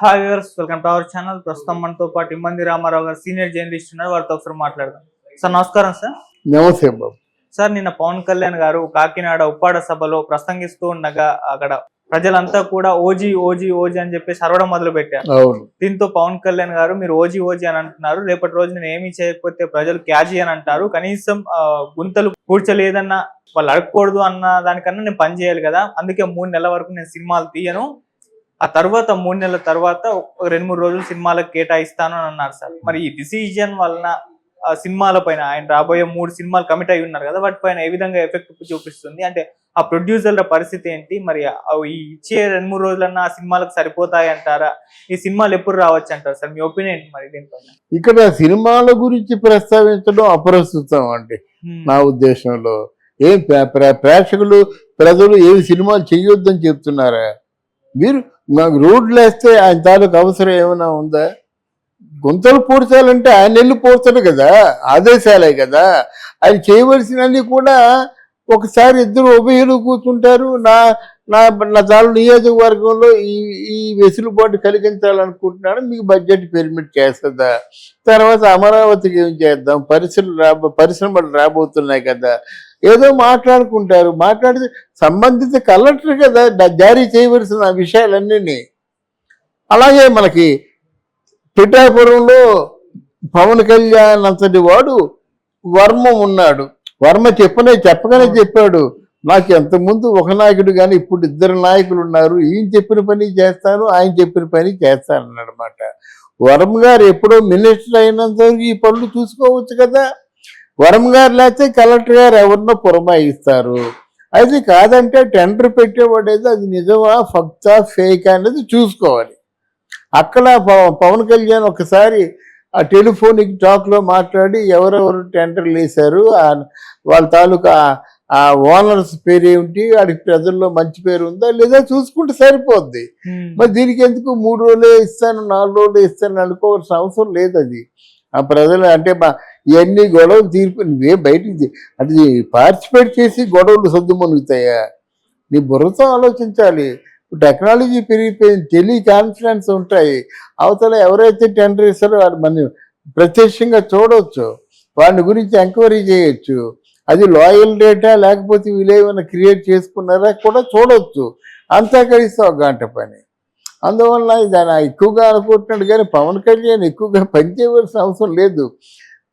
Hi viewers, welcome to our channel. ప్రస్తుతం మనతో పాటు ఇమ్మంది రామారావు గారు సీనియర్ జర్నలిస్ట్ ఉన్నారు. వారితో ఒకసారి మాట్లాడదాం. సార్ నమస్కారం. సార్ నమస్తే బాబు. సార్ నిన్న పవన్ కళ్యాణ్ గారు కాకినాడ ఉప్పాడ సభలో ప్రసంగిస్తూ ఉండగా అక్కడ ప్రజలంతా కూడా ఓజీ ఓజీ ఓజీ అని చెప్పేసి అరవడం మొదలు పెట్టారు. దీంతో పవన్ కళ్యాణ్ గారు మీరు ఓజీ ఓజీ అని అంటున్నారు, రేపటి రోజు నేను ఏమీ చేయకపోతే ప్రజలు క్యాజీ అని అంటారు, కనీసం గుంతలు పూడ్చలేదన్న వాళ్ళు అడగకూడదు అన్న దానికన్నా నేను పని చేయాలి కదా, అందుకే 3 నెలల వరకు నేను సినిమాలు తీయను, ఆ తర్వాత 3 నెలల తర్వాత 2-3 రోజులు సినిమాలకు కేటాయిస్తాను అని అన్నారు. సార్ మరి ఈ డిసిజన్ వలన సినిమాల పైన ఆయన రాబోయే 3 సినిమాలు కమిట్ అయి ఉన్నారు కదా, వాటిపైన ఏ విధంగా ఎఫెక్ట్ చూపిస్తుంది? అంటే ఆ ప్రొడ్యూసర్ల పరిస్థితి ఏంటి? మరి ఈ ఇచ్చే 2-3 రోజులన్నా ఆ సినిమాలకు సరిపోతాయి అంటారా? ఈ సినిమాలు ఎప్పుడు రావచ్చు అంటారు సార్? మీ ఒపీనియన్ ఏంటి మరి దీనిపైన? ఇక్కడ సినిమాల గురించి ప్రస్తావించడం అప్రస్తుతం అండి నా ఉద్దేశంలో. ఏం ప్రేక్షకులు ప్రజలు ఏమి సినిమాలు చెయ్యొద్దని చెప్తున్నారా? మీరు నాకు రోడ్లు వేస్తే ఆయన తాలూకు అవసరం ఏమైనా ఉందా? గుంతలు పూడ్చాలంటే ఆయన వెళ్ళి పూడ్చాడు కదా, ఆదేశాలే కదా. ఆయన చేయవలసినవి కూడా ఒకసారి ఇద్దరు ఉభయులు కూర్చుంటారు. నా నా నా తాలూ నియోజకవర్గంలో ఈ వెసులుబాటు కలిగించాలనుకుంటున్నాను, మీకు బడ్జెట్ పెర్మిట్ చేస్తుందా? తర్వాత అమరావతికి ఏం చేద్దాం, పరిశ్రమలు రాబోతున్నాయి కదా, ఏదో మాట్లాడుకుంటారు. మాట్లాడితే సంబంధిత కలెక్టర్ కదా జారీ చేయవలసిన విషయాలన్నీ. అలాగే మనకి పిఠాపురంలో పవన్ కళ్యాణ్ అంతటి వాడు వర్మ ఉన్నాడు. వర్మ చెప్పగానే చెప్పాడు, నాకు ఎంతకుముందు ఒక నాయకుడు కానీ ఇప్పుడు 2 నాయకులు ఉన్నారు, ఈయన చెప్పిన పని చేస్తాను, ఆయన చెప్పిన పని చేస్తాను అన్నమాట. వర్మ గారు ఎప్పుడో మినిస్టర్ అయినంత వరకు ఈ పనులు చూసుకోవచ్చు కదా. వర్మ గారు లేకపోతే కలెక్టర్ గారు ఎవరినో పురమాయిస్తారు. అయితే కాదంటే టెండర్ పెట్టేవాడేదో అది నిజమా ఫక్తా ఫేక్ అనేది చూసుకోవాలి. అక్కడ పవన్ కళ్యాణ్ ఒకసారి ఆ టెలిఫోనిక్ టాక్లో మాట్లాడి ఎవరెవరు టెండర్లు వేశారు, వాళ్ళ తాలూకా ఆ ఓనర్స్ పేరు ఏమిటి, వాడికి ప్రజల్లో మంచి పేరు ఉందా లేదా చూసుకుంటే సరిపోద్ది. మరి దీనికి ఎందుకు 3 రోజులే ఇస్తాను 4 రోజులే ఇస్తాను అనుకోవాల్సిన అవసరం లేదు. అది ఆ ప్రజలు అంటే ఇవన్నీ గొడవలు తీర్పు నువ్వే బయటికి అది పార్టిసిపేట్ చేసి గొడవలు సర్దుమణుగుతాయా? నీ బుర్రతో ఆలోచించాలి. టెక్నాలజీ పెరిగిపోయింది, టెలికాన్ఫరెన్స్ ఉంటాయి. అవతల ఎవరైతే టెండర్ ఇస్తారో వాడు మనం ప్రత్యక్షంగా చూడవచ్చు, వాడి గురించి ఎంక్వైరీ చేయొచ్చు. అది లాయల్ డేటా లేకపోతే వీళ్ళేమైనా క్రియేట్ చేసుకున్నారా కూడా చూడవచ్చు. అంతా కలిసి ఒక గంట పని. అందువల్ల దాన్ని ఎక్కువగా అనుకుంటున్నాడు కానీ పవన్ కళ్యాణ్ ఎక్కువగా పని చేయవలసిన అవసరం లేదు.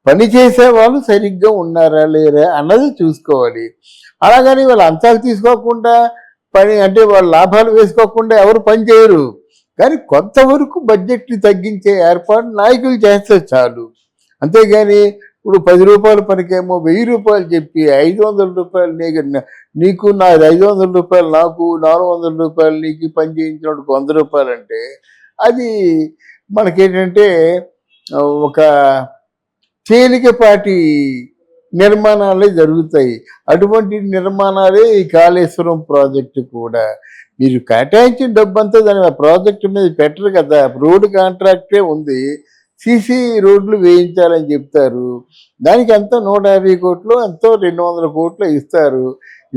పని చేసే వాళ్ళు సరిగ్గా ఉన్నారా లేరా అన్నది చూసుకోవాలి. అలాగని వాళ్ళు అంతాలు తీసుకోకుండా పని అంటే వాళ్ళు లాభాలు వేసుకోకుండా ఎవరు పని చేయరు. కానీ కొంతవరకు బడ్జెట్ని తగ్గించే ఏర్పాటు నాయకులు చేస్తే చాలు. అంతేగాని ఇప్పుడు 10 రూపాయల పనికేమో 1000 రూపాయలు చెప్పి 500 రూపాయలు నీకు నా 500 రూపాయలు నాకు 400 రూపాయలు నీకు పని చేయించినప్పుడు 100 రూపాయలు అంటే అది మనకేంటంటే ఒక తేలికపాటి నిర్మాణాలే జరుగుతాయి. అటువంటి నిర్మాణాలే ఈ కాళేశ్వరం ప్రాజెక్టు కూడా. మీరు కేటాయించిన డబ్బంతా దాని ప్రాజెక్టు మీద పెట్టరు కదా. రోడ్డు కాంట్రాక్టే ఉంది, సీసీ రోడ్లు వేయించాలని చెప్తారు. దానికి ఎంతో 150 కోట్లు ఎంతో 200 కోట్లు ఇస్తారు.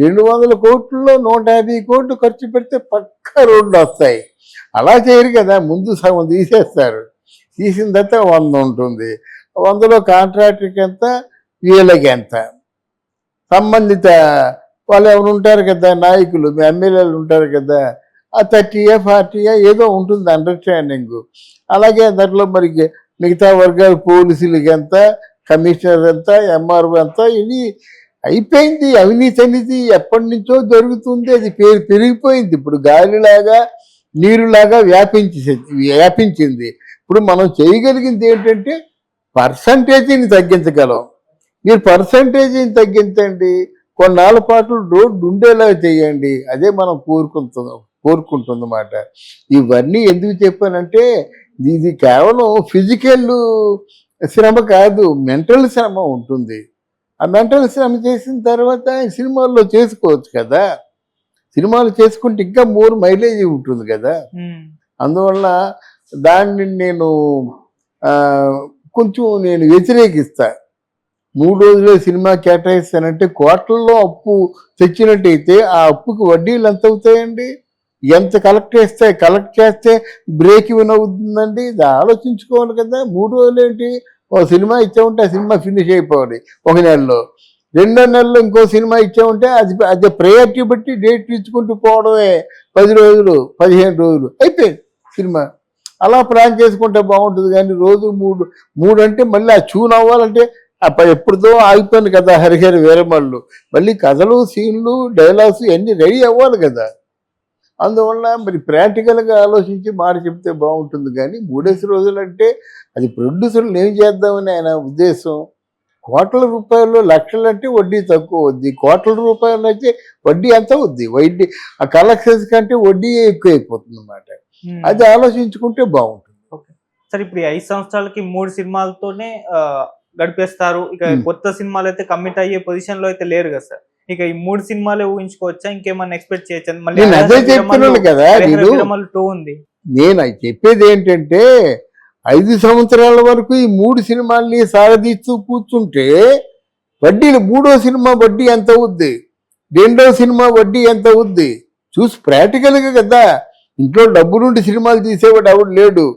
200 కోట్లలో 150 కోట్లు ఖర్చు పెడితే పక్కా రోడ్లు వస్తాయి. అలా చేయరు కదా, ముందు సగం తీసేస్తారు, తీసిన తర్వాత 100 ఉంటుంది. 100లో కాంట్రాక్టర్కి ఎంత, వీళ్ళకి ఎంత, సంబంధిత వాళ్ళు ఎవరు ఉంటారు కదా నాయకులు, ఎమ్మెల్యేలు ఉంటారు కదా, ఆ 30 40 ఏదో ఉంటుంది అండర్స్టాండింగ్. అలాగే దాంట్లో మరి మిగతా వర్గాలు పోలీసులకి ఎంత, కమిషనర్ ఎంత, ఎంఆర్ఓ ఎంత, ఇది అయిపోయింది. అవినీతి అనేది ఎప్పటి నుంచో జరుగుతుంది, అది పెరిగిపోయింది. ఇప్పుడు గాలిలాగా నీరులాగా వ్యాపించింది. ఇప్పుడు మనం చేయగలిగింది ఏంటంటే పర్సంటేజీని తగ్గించగలం. మీరు పర్సంటేజీని తగ్గించండి, కొన్నాళ్ళ పాటు రోడ్డు ఉండేలా చేయండి, అదే మనం కోరుకుంటుందన్నమాట. ఇవన్నీ ఎందుకు చెప్పానంటే ఇది కేవలం ఫిజికల్ శ్రమ కాదు, మెంటల్ శ్రమ ఉంటుంది. ఆ మెంటల్ శ్రమ చేసిన తర్వాత సినిమాల్లో చేసుకోవచ్చు కదా. సినిమాలు చేసుకుంటే ఇంకా 3 మైలేజ్ ఉంటుంది కదా. అందువల్ల దాన్ని నేను కొంచెం వ్యతిరేకిస్తా. 3 రోజులే సినిమా కేటాయిస్తానంటే కోట్లలో అప్పు తెచ్చినట్టయితే ఆ అప్పుకి వడ్డీలు ఎంత అవుతాయండి? ఎంత కలెక్ట్ చేస్తే బ్రేక్ ఇవన్ అవుతుందండి. ఇది ఆలోచించుకోవాలి కదా. 3 రోజులు ఏంటి, ఒక సినిమా ఇచ్చామంటే ఆ సినిమా ఫినిష్ అయిపోవాలి 1 నెలలో. 2వ నెలలో ఇంకో సినిమా ఇచ్చామంటే అది ప్రయారిటీ బట్టి డేట్ ఇచ్చుకుంటూ పోవడమే. 10 రోజులు 15 రోజులు అయిపోయింది సినిమా. అలా ప్లాన్ చేసుకుంటే బాగుంటుంది. కానీ రోజు 3 అంటే మళ్ళీ ఆ చూన్ అవ్వాలంటే ఎప్పుడుదో ఆగిపోయింది కదా హరిహర వీరమల్లు. మళ్ళీ కథలు, సీన్లు, డైలాగ్స్ ఇవన్నీ రెడీ అవ్వాలి కదా. అందువల్ల మరి ప్రాక్టికల్గా ఆలోచించి మాట చెప్తే బాగుంటుంది. కానీ 3 రోజులు అంటే అది ప్రొడ్యూసర్లు ఏం చేద్దామని ఆయన ఉద్దేశం. కోట్ల రూపాయలు, లక్షలు అంటే వడ్డీ తక్కువ వద్ది, కోట్ల రూపాయలు అయితే వడ్డీ ఎంత వద్ది. వడ్డీ ఆ కలెక్షన్స్ కంటే వడ్డీ ఎక్కువ అయిపోతుంది అన్నమాట. అది ఆలోచించుకుంటే బాగుంటుంది. సార్ ఇప్పుడు 5 సంవత్సరాలకి 3 సినిమాలతోనే గడిపేస్తారు. ఇక కొత్త సినిమాలు అయితే కమిట్ అయ్యే పొజిషన్ లో అయితే లేరు కదా సార్. ఇక ఈ 3 సినిమాలే ఊహించుకోవచ్చా, ఇంకేమన్నా ఎక్స్పెక్ట్ చేయొచ్చా? మళ్ళీ అదే చెప్తున్నాను కదా, నేను చెప్పేది ఏంటంటే 5 సంవత్సరాల వరకు ఈ 3 సినిమాల్ని సాగదీస్తూ కూర్చుంటే వడ్డీలు 3వ సినిమా వడ్డీ ఎంత అవుద్ది, 2వ సినిమా వడ్డీ ఎంత అవుద్ది చూసి ప్రాక్టికల్గా కదా. ఇంట్లో డబ్బు నుండి సినిమాలు తీసేవాడు ఎవడు లేడు.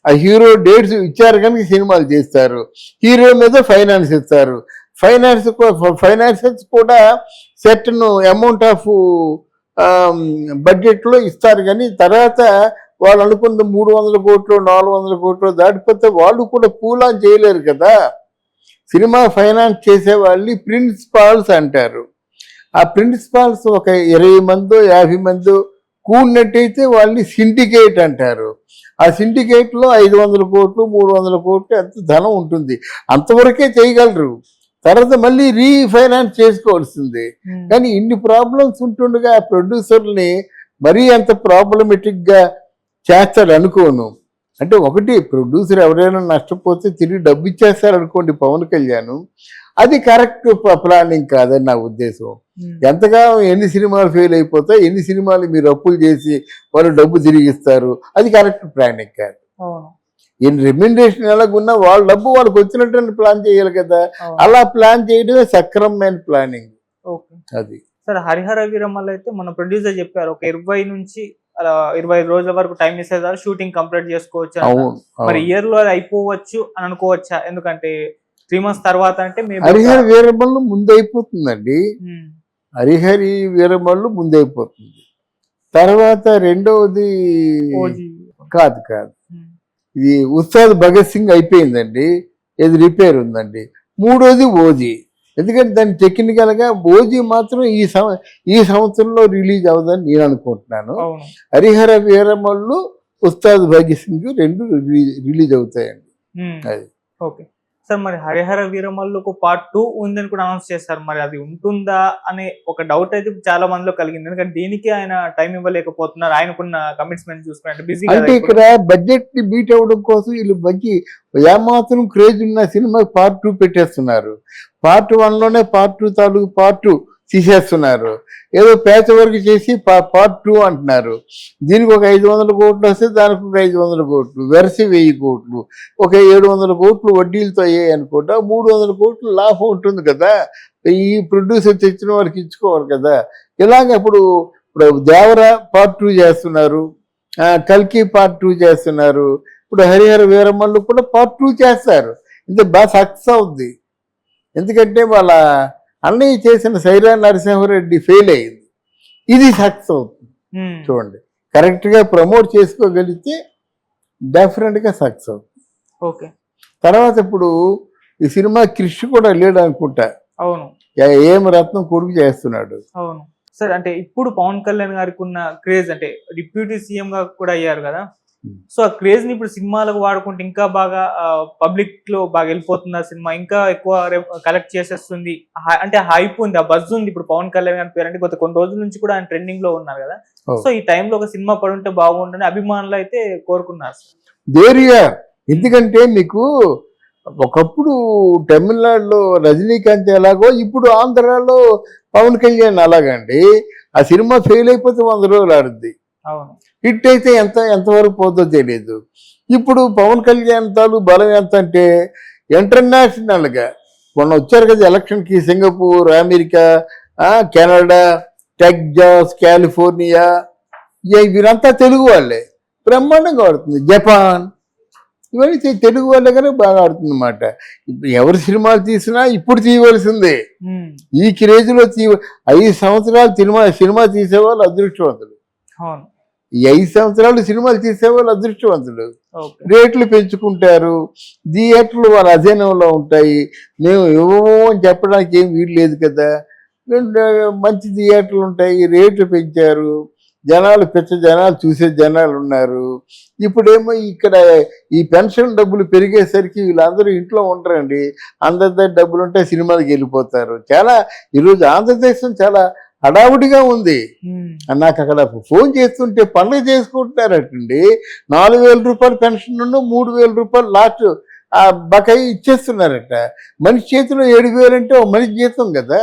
ఆ హీరో డేట్స్ ఇచ్చారు కనుక సినిమాలు చేస్తారు. హీరో మీద ఫైనాన్స్ ఇస్తారు. ఫైనాన్సెస్ కూడా సెర్టన్ అమౌంట్ ఆఫ్ బడ్జెట్లో ఇస్తారు. కానీ తర్వాత వాళ్ళు అనుకున్న 300 కోట్లు 400 కోట్లు దాటిపోతే వాళ్ళు కూడా పూలాన్ చేయలేరు కదా. సినిమా ఫైనాన్స్ చేసే వాళ్ళని ప్రిన్సిపాల్స్ అంటారు. ఆ ప్రిన్సిపాల్స్ ఒక 20 మందో 50 మందో కూడినట్టయితే వాళ్ళని సిండికేట్ అంటారు. ఆ సిండికేట్లో 500 కోట్లు 300 కోట్లు ఎంత ధనం ఉంటుంది, అంతవరకే చేయగలరు. తర్వాత మళ్ళీ రీఫైనాన్స్ చేసుకోవాల్సిందే. కానీ ఇన్ని ప్రాబ్లమ్స్ ఉంటుండగా ప్రొడ్యూసర్ని మరీ అంత ప్రాబ్లమెటిక్గా చేస్తాడు అనుకోను. అంటే ఒకటి, ప్రొడ్యూసర్ ఎవరైనా నష్టపోతే తిరిగి డబ్బు ఇచ్చేస్తారు అనుకోండి పవన్ కళ్యాణ్, అది కరెక్ట్ ప్లానింగ్ కాదని నా ఉద్దేశం. ఎంతగా ఎన్ని సినిమాలు ఫెయిల్ అయిపోతాయి, ఎన్ని సినిమాలు మీరు అప్పులు చేసి వాళ్ళు డబ్బు తిరిగిస్తారు, అది కరెక్ట్ ప్లానింగ్ కాదు. ఎన్ని రెమ్యునరేషన్ ఎలాగున్నా వాళ్ళ డబ్బు వాళ్ళకి వచ్చినట్టు ప్లాన్ చేయాలి కదా. అలా ప్లాన్ చేయడమే సక్రమమైన ప్లానింగ్. అది సార్ హరిహర వీరమల్లు అయితే మన ప్రొడ్యూసర్ చెప్పారు ఒక 20 నుంచి అలా 25 రోజుల వరకు టైం ఇస్తారు షూటింగ్ కంప్లీట్ చేసుకోవచ్చు. మరి ఇయర్ లో అది అయిపోవచ్చు అని అనుకోవచ్చా? ఎందుకంటే 3 months తర్వాత అంటే హరిహర వీరమల్లు ముందైపోతుందండి. హరిహరి వీరమల్లు ముందైపోతుంది. తర్వాత రెండవది కాదు ఇది ఉస్తాద్ భగత్ సింగ్ అయిపోయిందండి, ఇది రిపేర్ ఉందండి. 3వది ఓజీ. ఎందుకంటే దాన్ని టెక్నికల్గా ఓజీ మాత్రం ఈ సంవత్సరంలో రిలీజ్ అవ్వదని నేను అనుకుంటున్నాను. హరిహర వీరమల్లు, ఉస్తాద్ భగత్ సింగ్ 2 రిలీజ్ అవుతాయండి. అది ఓకే సార్. మరి హరిహర వీరమల్లుకు పార్ట్ 2 ఉందని కూడా అనౌన్స్ చేస్తారు. మరి అది ఉంటుందా అనే ఒక డౌట్ అయితే చాలా మందిలో కలిగింది. ఎందుకంటే దీనికి ఆయన టైం ఇవ్వలేకపోతున్నారు, ఆయనకున్న కమిట్మెంట్ చూసుకుంటే బిజీ. అంటే ఇక్కడ బడ్జెట్ ని బీట్ అవ్వడం కోసం వీళ్ళు మంచి ఏమాత్రం క్రేజ్ ఉన్న సినిమా పార్ట్ 2 పెట్టేస్తున్నారు. పార్ట్ 1లోనే పార్ట్ 2 తాలూకు పార్ట్ 2 తీసేస్తున్నారు. ఏదో పేచ వరకు చేసి పార్ట్ 2 అంటున్నారు. దీనికి ఒక 500 కోట్లు వస్తే దానికి ఒక 500 కోట్లు, వెరసి 1000 కోట్లు, ఒక 700 కోట్లు వడ్డీలతో అయ్యాయి అనుకుంటా 300 కోట్లు లాభం ఉంటుంది కదా. ఈ ప్రొడ్యూసర్ తెచ్చిన వారికి ఇచ్చుకోవాలి కదా. ఇలాగ ఇప్పుడు దేవరా పార్ట్ 2 చేస్తున్నారు, కల్కి పార్ట్ 2 చేస్తున్నారు. ఇప్పుడు హరిహర వీరమల్లు కూడా పార్ట్ 2 చేస్తారు. ఇంత బాగా సక్సెస్ అవుద్ది. ఎందుకంటే వాళ్ళ అన్నయ్య చేసిన సైరా నరసింహారెడ్డి ఫెయిల్ అయింది, ఇది సక్సెస్ అవుతుంది. చూడండి, కరెక్ట్గా ప్రమోట్ చేసుకోగలిగితే డెఫినెట్గా సక్సెస్ అవుతుంది. ఓకే. తర్వాత ఇప్పుడు ఈ సినిమా క్రిష్ కూడా లేడు అనుకుంటా. అవును, ఏం రత్నం కొడుకు చేస్తున్నాడు. అవును సార్. అంటే ఇప్పుడు పవన్ కళ్యాణ్ గారికి ఉన్న క్రేజ్, అంటే డిప్యూటీ సీఎం గా కూడా అయ్యారు కదా. సో ఆ క్రేజ్ ని ఇప్పుడు సినిమాలకు వాడుకుంటే ఇంకా బాగా పబ్లిక్ లో బాగా వెళ్ళిపోతుంది. ఆ సినిమా ఇంకా ఎక్కువ కలెక్ట్ చేసేస్తుంది, అంటే హైప్ ఉంది, ఆ బజ్ ఉంది. ఇప్పుడు పవన్ కళ్యాణ్ గారి పేరు అంటే కొన్ని రోజుల నుంచి కూడా ఆయన ట్రెండింగ్ లో ఉన్నారు కదా. సో ఈ టైంలో ఒక సినిమా పడుంటే బాగుంటుంది అభిమానులు అయితే కోరుకున్నారు. ఎందుకంటే మీకు ఒకప్పుడు తమిళనాడులో రజనీకాంత్ ఎలాగో ఇప్పుడు ఆంధ్రాలో పవన్ కళ్యాణ్ అలాగండి. ఆ సినిమా ఫెయిల్ అయిపోతే 100 రోజులు ఆడుద్ది, హిట్ అయితే ఎంతవరకు పోతుందో తెలియదు. ఇప్పుడు పవన్ కళ్యాణ్ తాలూ బలం ఎంత అంటే ఇంటర్నేషనల్గా మొన్న వచ్చారు కదా ఎలక్షన్కి, Singapore, America, Canada, Texas, California, వీరంతా తెలుగు వాళ్ళే, బ్రహ్మాండంగా ఆడుతుంది. జపాన్ ఇవన్నీ తెలుగు వాళ్ళే కానీ బాగా ఆడుతుంది అన్నమాట. ఇప్పుడు ఎవరు సినిమాలు తీసినా ఇప్పుడు తీయవలసిందే. ఈ క్రేజ్లో 5 సంవత్సరాలు సినిమా తీసేవాళ్ళు అదృష్టవంతులు. ఈ 5 సంవత్సరాలు సినిమాలు తీసేవాళ్ళు అదృష్టవంతులు. రేట్లు పెంచుకుంటారు, థియేటర్లు వాళ్ళ అధీనంలో ఉంటాయి. మేము ఇవ్వము అని చెప్పడానికి ఏం వీలు లేదు కదా. మంచి థియేటర్లు ఉంటాయి, రేట్లు పెంచారు, జనాలు జనాలు చూసే జనాలు ఉన్నారు. ఇప్పుడేమో ఇక్కడ ఈ పెన్షన్ డబ్బులు పెరిగేసరికి వీళ్ళందరూ ఇంట్లో ఉండరండి. అందరి దగ్గర డబ్బులు ఉంటే సినిమాలకు వెళ్ళిపోతారు. ఈరోజు ఆంధ్రదేశం చాలా హడావుడిగా ఉంది. నాకు అక్కడ ఫోన్ చేస్తుంటే పండుగ చేసుకుంటున్నారటండి. 4,000 రూపాయలు పెన్షన్ నుండి 3,000 రూపాయలు లాస్ట్ ఆ బకాయి ఇచ్చేస్తున్నారట. మనిషి చేతిలో 7,000 అంటే ఒక మనిషి జీతం కదా.